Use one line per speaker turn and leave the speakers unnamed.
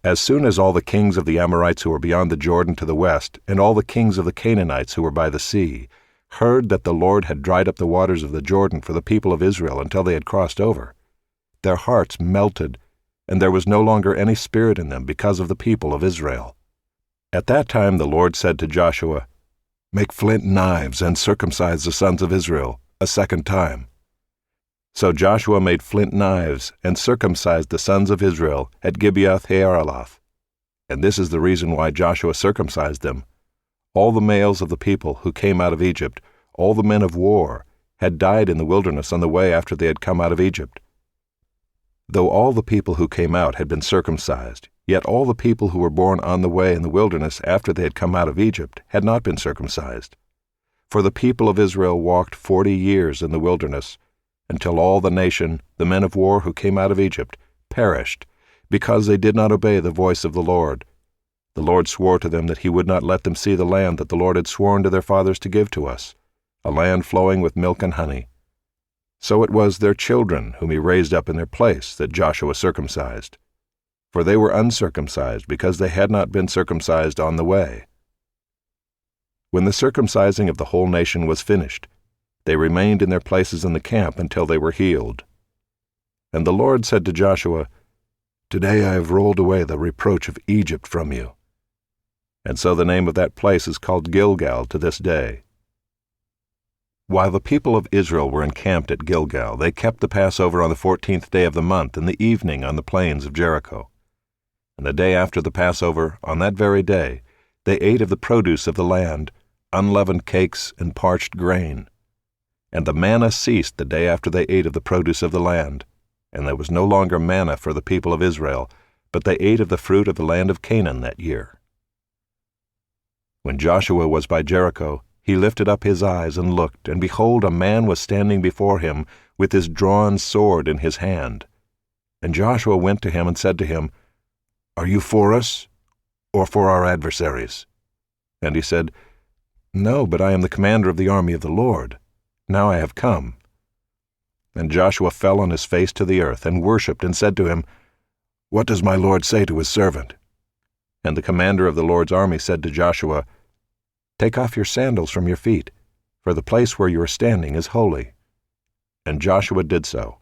As soon as all the kings of the Amorites who were beyond the Jordan to the west, and all the kings of the Canaanites who were by the sea, heard that the Lord had dried up the waters of the Jordan for the people of Israel until they had crossed over, their hearts melted, and there was no longer any spirit in them because of the people of Israel. At that time the Lord said to Joshua, "Make flint knives and circumcise the sons of Israel a second time." So Joshua made flint knives and circumcised the sons of Israel at Gibeath-haaraloth. And this is the reason why Joshua circumcised them. All the males of the people who came out of Egypt, all the men of war, had died in the wilderness on the way after they had come out of Egypt. Though all the people who came out had been circumcised, yet all the people who were born on the way in the wilderness after they had come out of Egypt had not been circumcised. For the people of Israel walked 40 years in the wilderness, until all the nation, the men of war who came out of Egypt, perished, because they did not obey the voice of the Lord. The Lord swore to them that he would not let them see the land that the Lord had sworn to their fathers to give to us, a land flowing with milk and honey. So it was their children whom he raised up in their place that Joshua circumcised. For they were uncircumcised because they had not been circumcised on the way. When the circumcising of the whole nation was finished, they remained in their places in the camp until they were healed. And the Lord said to Joshua, "Today I have rolled away the reproach of Egypt from you." And so the name of that place is called Gilgal to this day. While the people of Israel were encamped at Gilgal, they kept the Passover on the 14th day of the month in the evening on the plains of Jericho. And the day after the Passover, on that very day, they ate of the produce of the land, unleavened cakes and parched grain. And the manna ceased the day after they ate of the produce of the land, and there was no longer manna for the people of Israel, but they ate of the fruit of the land of Canaan that year. When Joshua was by Jericho, he lifted up his eyes and looked, and behold, a man was standing before him with his drawn sword in his hand. And Joshua went to him and said to him, "Are you for us, or for our adversaries?" And he said, "No, but I am the commander of the army of the Lord. Now I have come." And Joshua fell on his face to the earth, and worshipped, and said to him, "What does my Lord say to his servant?" And the commander of the Lord's army said to Joshua, "Take off your sandals from your feet, for the place where you are standing is holy." And Joshua did so.